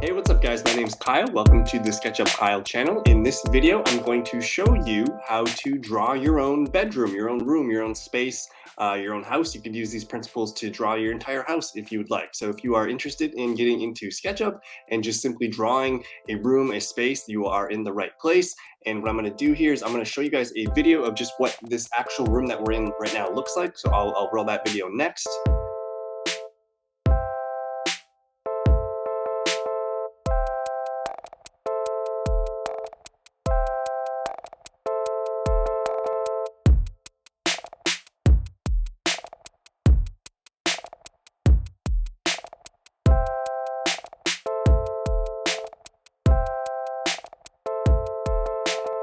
Hey, what's up guys? My name's Kyle. Welcome to the Sketchup Kyle channel. In this video, I'm going to show you how to draw your own bedroom, your own room, your own space, your own house. You could use these principles to draw your entire house if you would like. So if you are interested in getting into SketchUp and just simply drawing a room, a space, you are in the right place. And what I'm going to do here is I'm going to show you guys a video of just what this actual room that we're in right now looks like. So I'll roll that video next.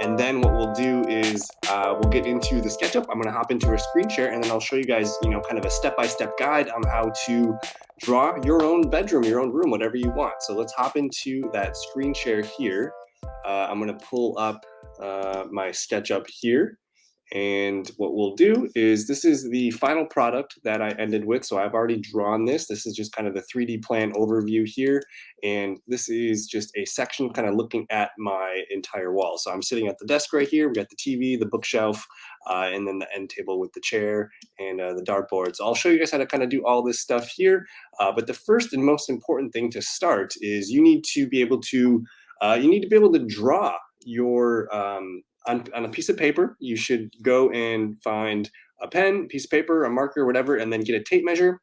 And then what we'll do is we'll get into the SketchUp. I'm going to hop into our screen share, and then I'll show you guys, kind of a step-by-step guide on how to draw your own bedroom, your own room, whatever you want. So let's hop into that screen share here. I'm going to pull up my SketchUp here. And what we'll do is, this is the final product that I ended with. So I've already drawn this. This is just kind of the 3D plan overview here. And this is just a section kind of looking at my entire wall. So I'm sitting at the desk right here. We got the TV, the bookshelf, and then the end table with the chair and the dartboard. So I'll show you guys how to kind of do all this stuff here. But the first and most important thing to start is you need to be able to draw your on a piece of paper. You should go and find a pen, piece of paper, a marker, whatever, and then get a tape measure.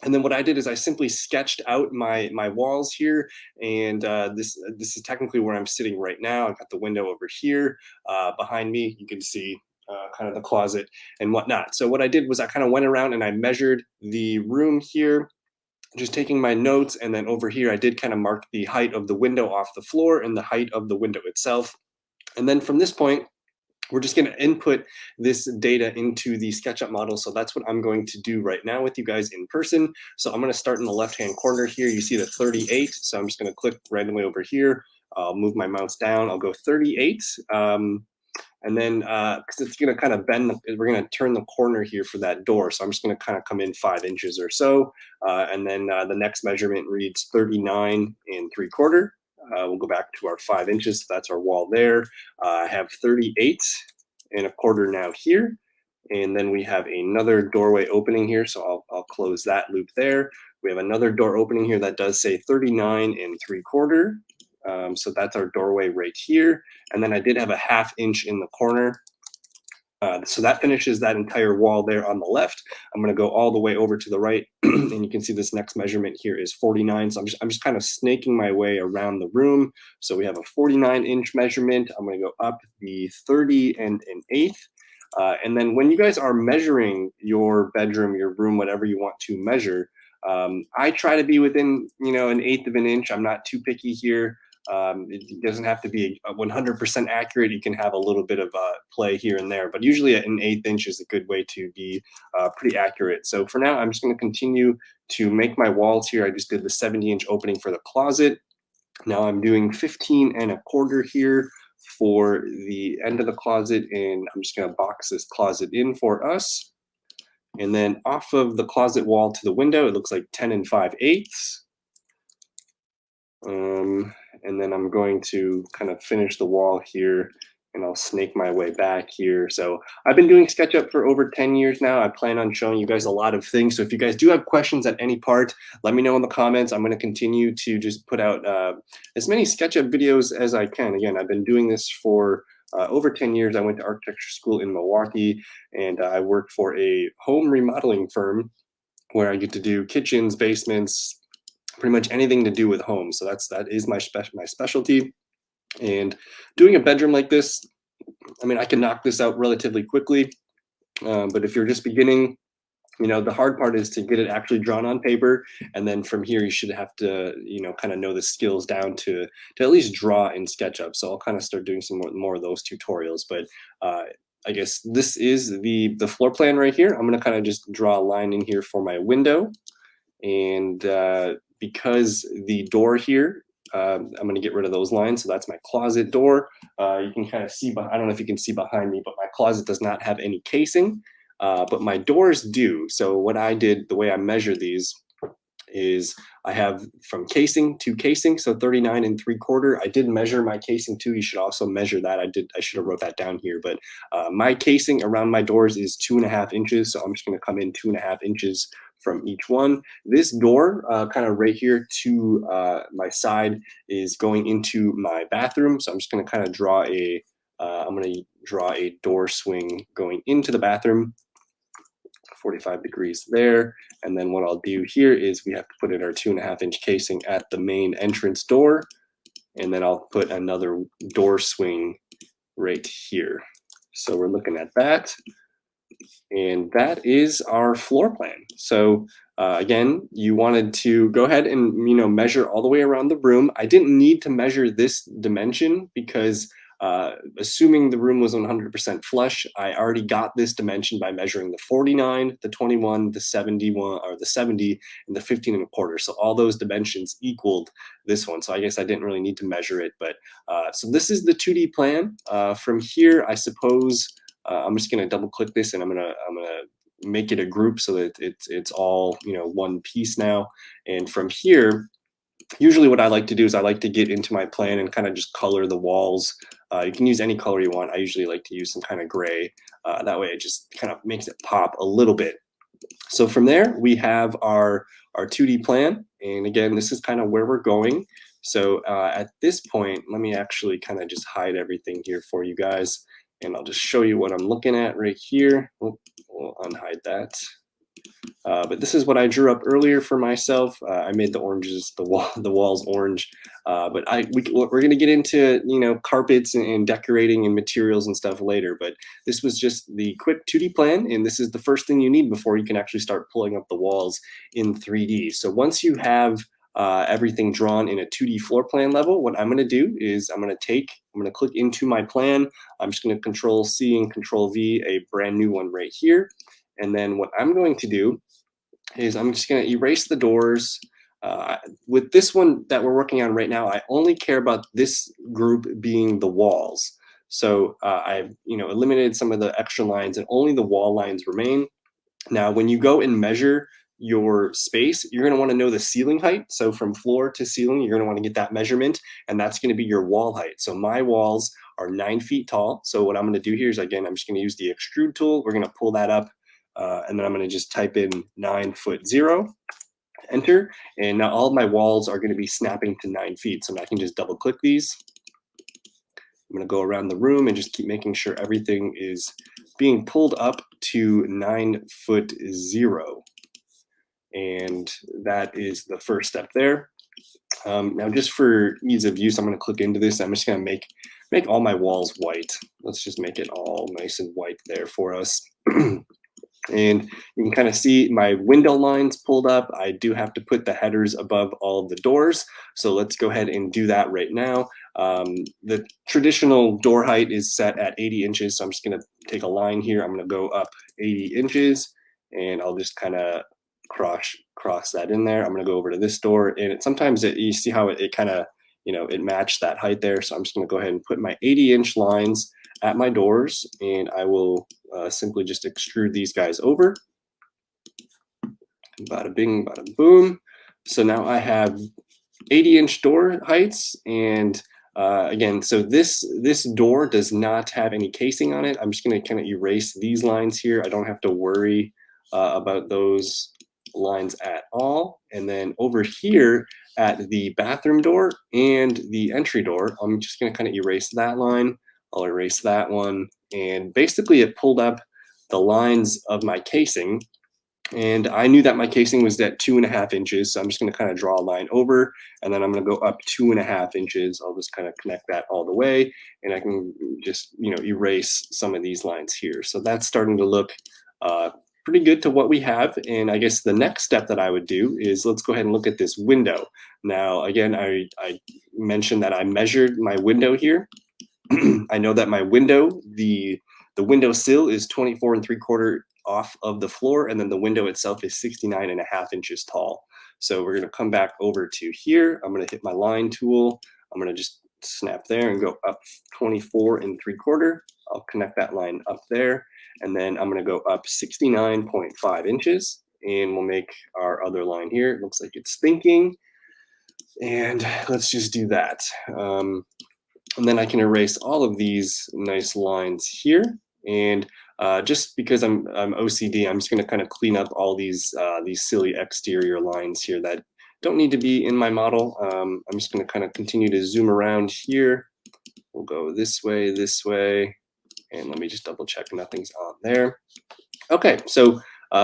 And then what I did is I simply sketched out my walls here, and this is technically where I'm sitting right now. I've got the window over here behind me. You can see kind of the closet and whatnot. So what I did was I kind of went around and I measured the room here, just taking my notes, and then over here I did kind of mark the height of the window off the floor and the height of the window itself. And then from this point, we're just going to input this data into the SketchUp model. So that's what I'm going to do right now with you guys in person. So I'm going to start in the left-hand corner here. You see the 38. So I'm just going to click randomly over here. I'll move my mouse down. I'll go 38. And then because it's going to kind of bend, we're going to turn the corner here for that door. So I'm just going to kind of come in 5 inches or so. And then the next measurement reads 39 3/4. We'll go back to our 5 inches. So that's our wall there. I have 38 1/4 now here. And then we have another doorway opening here. So I'll close that loop there. We have another door opening here that does say 39 3/4. So that's our doorway right here. And then I did have a 1/2 inch in the corner. So that finishes that entire wall there on the left. I'm going to go all the way over to the right, and you can see this next measurement here is 49. So I'm just kind of snaking my way around the room. So we have a 49-inch measurement. I'm going to go up the 30 and 1/8. And then when you guys are measuring your bedroom, your room, whatever you want to measure, I try to be within 1/8 of an inch. I'm not too picky here. It doesn't have to be 100% accurate. You can have a little bit of play here and there, but usually 1/8 inch is a good way to be pretty accurate. So for now, I'm just going to continue to make my walls here. I just did the 70-inch opening for the closet. Now I'm doing 15 1/4 here for the end of the closet, and I'm just going to box this closet in for us. And then off of the closet wall to the window, it looks like 10 5/8. And then I'm going to kind of finish the wall here, and I'll snake my way back here. So I've been doing SketchUp for over 10 years now. I plan on showing you guys a lot of things. So if you guys do have questions at any part, let me know in the comments. I'm going to continue to just put out as many SketchUp videos as I can. Again, I've been doing this for over 10 years. I went to architecture school in Milwaukee, and I worked for a home remodeling firm where I get to do kitchens, basements, pretty much anything to do with home. So that is my specialty. And doing a bedroom like this, I mean, I can knock this out relatively quickly. But if you're just beginning, the hard part is to get it actually drawn on paper. And then from here, you should have to, kind of know the skills down to at least draw in SketchUp. So I'll kind of start doing some more of those tutorials. But I guess this is the floor plan right here. I'm going to kind of just draw a line in here for my window. And because the door here, I'm going to get rid of those lines. So that's my closet door. You can kind of see, I don't know if you can see behind me, but my closet does not have any casing, but my doors do. So what I did, the way I measure these is I have from casing to casing, so 39 3/4. I did measure my casing too. You should also measure that. I should have wrote that down here, but my casing around my doors is 2.5 inches. So I'm just going to come in 2.5 inches from each one. This door, kind of right here to my side, is going into my bathroom. So I'm just going to kind of draw I'm going to draw a door swing going into the bathroom. 45 degrees there. And then what I'll do here is we have to put in our 2.5-inch casing at the main entrance door. And then I'll put another door swing right here. So we're looking at that. And that is our floor plan. So again, you wanted to go ahead and measure all the way around the room. I didn't need to measure this dimension because assuming the room was 100% flush, I already got this dimension by measuring the 49, the 21, the 71, or the 70, and the 15 1/4. So all those dimensions equaled this one. So I guess I didn't really need to measure it. But so this is the 2D plan. From here, I suppose I'm just gonna double click this and I'm gonna make it a group so that it's all one piece now. And from here, usually what I like to do is I like to get into my plan and kind of just color the walls. You can use any color you want. I usually like to use some kind of gray. That way it just kind of makes it pop a little bit. So from there, we have our 2D plan. And again, this is kind of where we're going. So at this point, let me actually kind of just hide everything here for you guys. And I'll just show you what I'm looking at right here. We'll unhide that. But this is what I drew up earlier for myself. I made the oranges, the walls orange. But we're going to get into carpets and decorating and materials and stuff later. But this was just the quick 2D plan, and this is the first thing you need before you can actually start pulling up the walls in 3D. So once you have everything drawn in a 2D floor plan level, what I'm going to do is I'm going to click into my plan. I'm just going to Control C and Control V a brand new one right here. And then what I'm going to do is I'm just going to erase the doors. With this one that we're working on right now, I only care about this group being the walls. So I've eliminated some of the extra lines and only the wall lines remain. Now, when you go and measure your space, you're going to want to know the ceiling height. So from floor to ceiling, you're going to want to get that measurement, and that's going to be your wall height. So my walls are 9 feet tall. So what I'm going to do here is, again, I'm just going to use the extrude tool. We're going to pull that up, and then I'm going to just type in 9'0", enter, and now all of my walls are going to be snapping to 9 feet. So I can just double click these. I'm going to go around the room and just keep making sure everything is being pulled up to 9'0". And that is the first step there. Now, just for ease of use, I'm going to click into this. I'm just going to make all my walls white. Let's just make it all nice and white there for us. And you can kind of see my window lines pulled up. I do have to put the headers above all of the doors. So let's go ahead and do that right now. The traditional door height is set at 80 inches. So I'm just going to take a line here. I'm going to go up 80 inches and I'll just kind of cross that in there. I'm going to go over to this door, and sometimes you see how it kind of, it matched that height there. So I'm just going to go ahead and put my 80-inch lines at my doors, and I will simply just extrude these guys over. Bada bing, bada boom. So now I have 80-inch door heights, and again, so this door does not have any casing on it. I'm just going to kind of erase these lines here. I don't have to worry about those lines at all. And then over here at the bathroom door and the entry door, I'm just going to kind of erase that line. I'll erase that one, and basically it pulled up the lines of my casing, and I knew that my casing was at 2.5 inches, so I'm just going to kind of draw a line over, and then I'm going to go up 2.5 inches. I'll just kind of connect that all the way, and I can just erase some of these lines here. So that's starting to look pretty good to what we have. And I guess the next step that I would do is let's go ahead and look at this window. Now, again, I mentioned that I measured my window here. I know that my window, the window sill is 24 3/4 off of the floor, and then the window itself is 69.5 inches tall. So we're going to come back over to here. I'm going to hit my line tool. I'm going to just snap there and go up 24 3/4. I'll connect that line up there, and then I'm going to go up 69.5 inches. and we'll make our other line here. It looks like it's thinking, and let's just do that. And then I can erase all of these nice lines here. And just because I'm OCD, I'm just going to kind of clean up all these silly exterior lines here that don't need to be in my model. I'm just going to kind of continue to zoom around here. We'll go this way, and let me just double check nothing's on there. Okay, so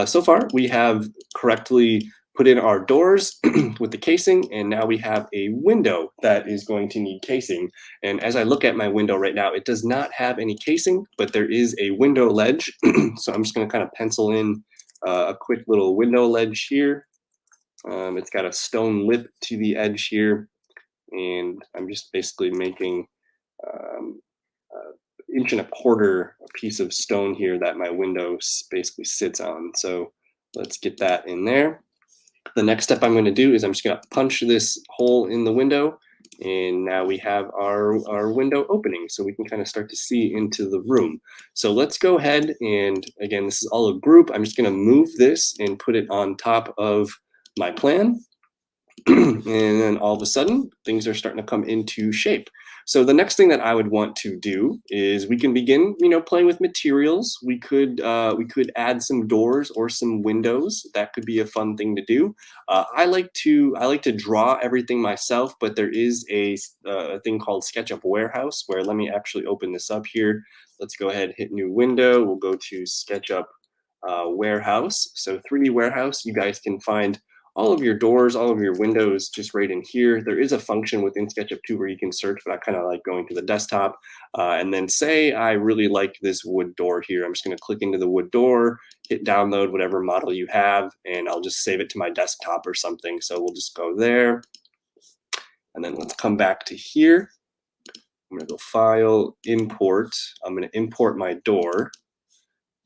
so far we have correctly put in our doors with the casing, and now we have a window that is going to need casing. And as I look at my window right now, it does not have any casing, but there is a window ledge. So I'm just going to kind of pencil in a quick little window ledge here. It's got a stone lip to the edge here, and I'm just basically making um, 1.25 inch piece of stone here that my window basically sits on. So let's get that in there. The next step I'm going to do is I'm just going to punch this hole in the window, and now we have our window opening, so we can kind of start to see into the room. So let's go ahead, and again, this is all a group. I'm just going to move this and put it on top of my plan. And then all of a sudden, things are starting to come into shape. So the next thing that I would want to do is we can begin, playing with materials. We could add some doors or some windows. That could be a fun thing to do. I like to draw everything myself, but there is a thing called Sketchup Warehouse where, let me actually open this up here. Let's go ahead, hit new window. We'll go to Sketchup Warehouse. So 3D Warehouse, you guys can find all of your doors, all of your windows just right in here. There is a function within SketchUp too where you can search, but I kind of like going to the desktop. And then say I really like this wood door here. I'm just going to click into the wood door, hit download whatever model you have, and I'll just save it to my desktop or something. So we'll just go there. And then let's come back to here. I'm going to go File, Import. I'm going to import my door.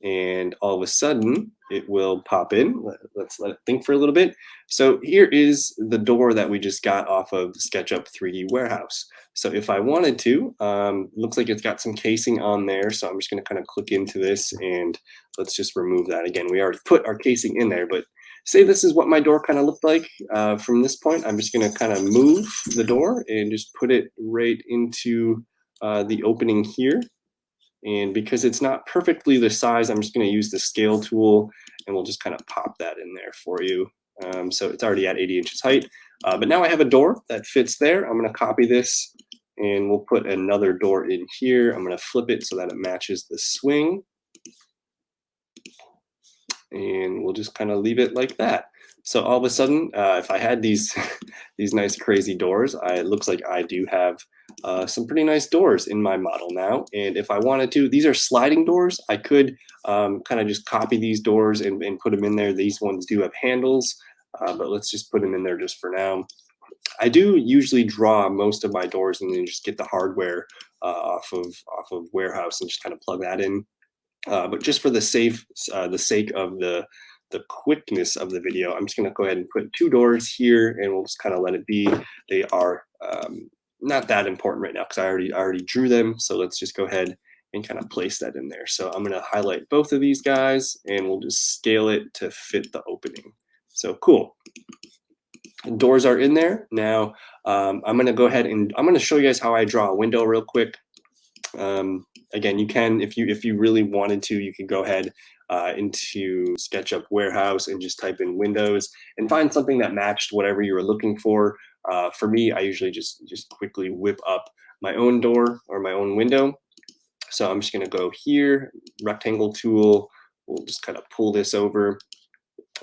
And all of a sudden it will pop in. Let's let it think for a little bit. So here is the door that we just got off of SketchUp 3D Warehouse. So if I wanted to, looks like it's got some casing on there. So I'm just going to kind of click into this, and let's just remove that. Again, we already put our casing in there, but say this is what my door kind of looked like from this point. I'm just going to kind of move the door and just put it right into the opening here. And because it's not perfectly the size, I'm just going to use the scale tool, and we'll just kind of pop that in there for you. So it's already at 80 inches height. But now I have a door that fits there. I'm going to copy this, and we'll put another door in here. I'm going to flip it so that it matches the swing. And we'll just kind of leave it like that. So all of a sudden, if I had these these nice crazy doors, it looks like I do have some pretty nice doors in my model now. And if I wanted to, these are sliding doors. I could kind of just copy these doors and put them in there. These ones do have handles, but let's just put them in there just for now. I do usually draw most of my doors and then just get the hardware off of Warehouse and just kind of plug that in. But just for the sake of the quickness of the video, I'm just going to go ahead and put 2 doors here, and we'll just kind of let it be. They are not that important right now because I already drew them. So let's just go ahead and kind of place that in there. So I'm going to highlight both of these guys, and we'll just scale it to fit the opening. So cool. Doors are in there. Now I'm going to go ahead and I'm going to show you guys how I draw a window real quick. Again, you can, if you really wanted to, you could go ahead into SketchUp Warehouse and just type in windows and find something that matched whatever you were looking for. For me, I usually just quickly whip up my own door or my own window. So I'm just going to go here, rectangle tool. We'll just kind of pull this over,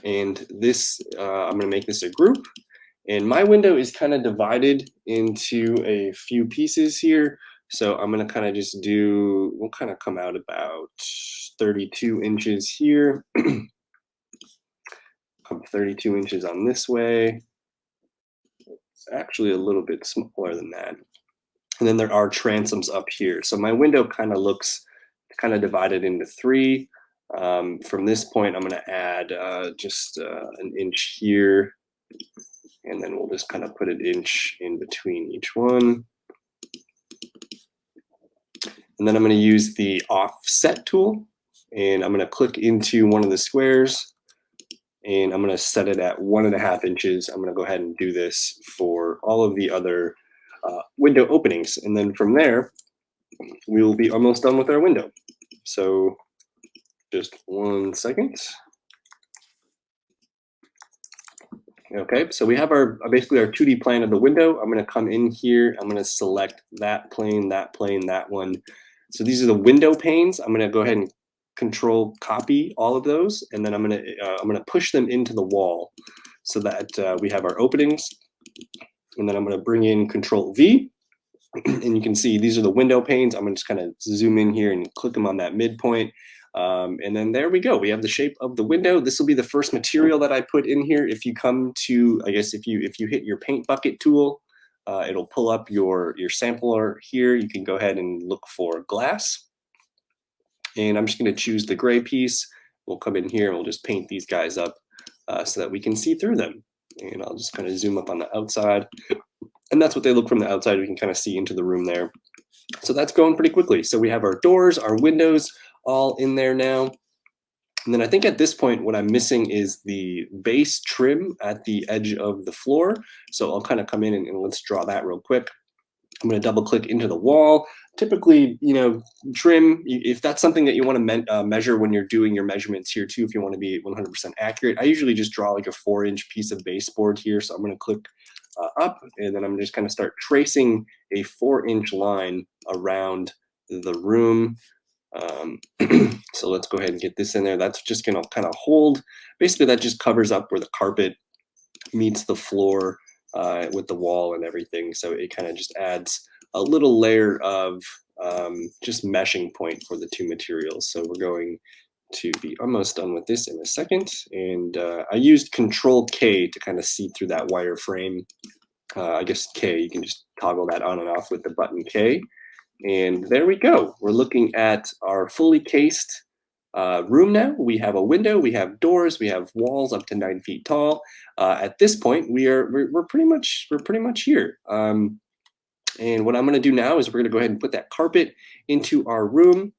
and this I'm going to make this a group. And my window is kind of divided into a few pieces here. So I'm going to kind of just we'll kind of come out about 32 inches here. Come 32 inches on this way. It's actually a little bit smaller than that. And then there are transoms up here. So my window kind of looks kind of divided into 3. From this point, I'm going to add just an inch here. And then we'll just kind of put an inch in between each one. And then I'm going to use the offset tool, and I'm going to click into one of the squares, and I'm going to set it at 1.5 inches. I'm going to go ahead and do this for all of the other window openings. And then from there, we will be almost done with our window. So just 1 second. Okay, so we have our basically our 2D plan of the window. I'm going to come in here. I'm going to select that plane, that plane, that one. So these are the window panes. I'm going to go ahead and control copy all of those, and then I'm going to push them into the wall so that we have our openings. And then I'm going to bring in Control V, and you can see these are the window panes. I'm going to just kind of zoom in here and click them on that midpoint. And then there we go. We have the shape of the window. This will be the first material that I put in here. If you come to, I guess if you hit your paint bucket tool, it'll pull up your sampler here. You can go ahead and look for glass. And I'm just going to choose the gray piece. We'll come in here and we'll just paint these guys up so that we can see through them. And I'll just kind of zoom up on the outside. And that's what they look from the outside. We can kind of see into the room there. So that's going pretty quickly. So we have our doors, our windows all in there now. And then I think at this point, what I'm missing is the base trim at the edge of the floor. So I'll kind of come in and let's draw that real quick. I'm going to double click into the wall. Typically, trim, if that's something that you want to measure when you're doing your measurements here too, if you want to be 100% accurate, I usually just draw like a 4-inch piece of baseboard here. So I'm going to click up, and then I'm just kind of start tracing a 4-inch line around the room. So let's go ahead and get this in there. That's just going to kind of hold. Basically, that just covers up where the carpet meets the floor with the wall and everything. So it kind of just adds a little layer of just meshing point for the two materials. So we're going to be almost done with this in a second. And I used Control K to kind of see through that wireframe. I guess K, you can just toggle that on and off with the button K. And there we go. We're looking at our fully cased room now. We have a window, we have doors, we have walls up to 9 feet tall. At this point, we're pretty much here. And what I'm going to do now is we're going to go ahead and put that carpet into our room.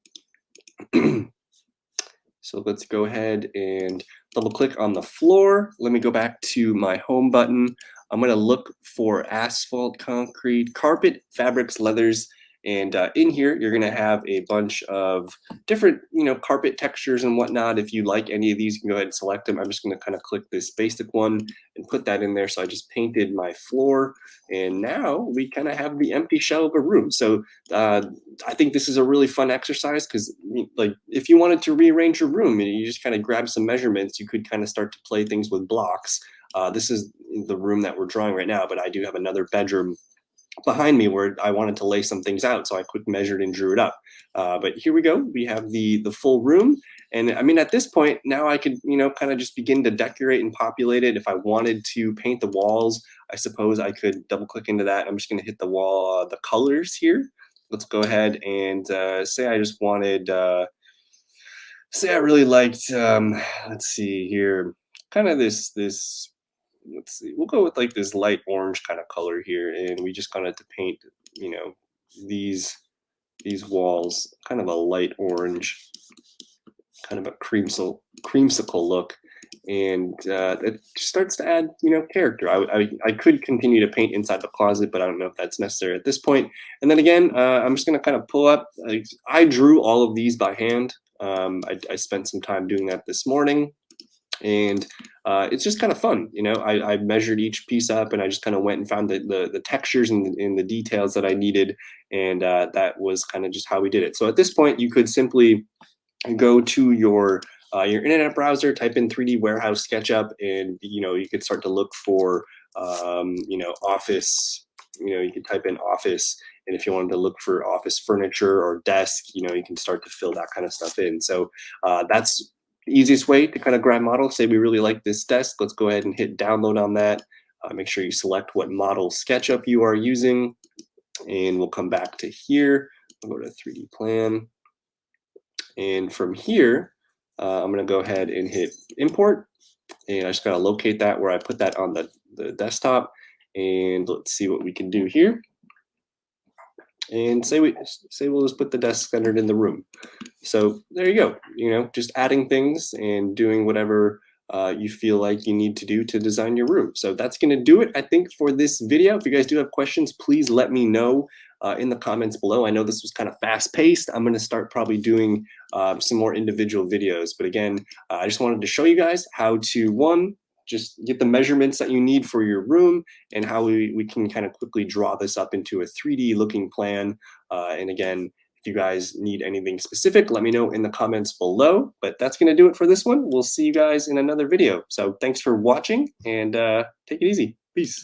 So let's go ahead and double click on the floor. Let me go back to my home button. I'm going to look for asphalt, concrete, carpet, fabrics, leathers. And in here, you're going to have a bunch of different, carpet textures and whatnot. If you like any of these, you can go ahead and select them. I'm just going to kind of click this basic one and put that in there. So I just painted my floor. And now we kind of have the empty shell of a room. So I think this is a really fun exercise because, like, if you wanted to rearrange your room and you just kind of grab some measurements, you could kind of start to play things with blocks. This is the room that we're drawing right now, but I do have another bedroom behind me where I wanted to lay some things out, so I quick measured and drew it up. But here we go. We have the full room, and I mean, at this point now I could kind of just begin to decorate and populate it. If I wanted to paint the walls, I suppose I could double click into that. I'm just going to hit the wall, the colors here. Let's go ahead and say I just wanted. Say I really liked. Let's see here. Kind of this. Let's see, we'll go with like this light orange kind of color here, and we just wanted to paint these walls kind of a light orange, kind of a creamsicle look, and it starts to add character. I could continue to paint inside the closet, but I don't know if that's necessary at this point. And then again, I'm just going to kind of pull up. I drew all of these by hand. I spent some time doing that this morning. And it's just kind of fun, I measured each piece up, and I just kind of went and found the textures and the details that I needed, and that was kind of just how we did it. So at this point, you could simply go to your internet browser, type in 3D Warehouse SketchUp, and you could start to look for office. You could type in office, and if you wanted to look for office furniture or desk, you can start to fill that kind of stuff in. So that's the easiest way to kind of grab models. Say we really like this desk, let's go ahead and hit download on that. Make sure you select what model SketchUp you are using, and we'll come back to here. We'll go to 3D plan, and from here I'm going to go ahead and hit import, and I just got to locate that where I put that on the desktop, and let's see what we can do here. And say we'll just put the desk centered in the room. So there you go, just adding things and doing whatever you feel like you need to do to design your room. So that's going to do it, I think, for this video. If you guys do have questions, please let me know in the comments below. I know this was kind of fast paced. I'm going to start probably doing some more individual videos. But again, I just wanted to show you guys how to, one, just get the measurements that you need for your room and how we can kind of quickly draw this up into a 3D looking plan. And again, if you guys need anything specific, let me know in the comments below. But that's going to do it for this one. We'll see you guys in another video. So thanks for watching and take it easy. Peace.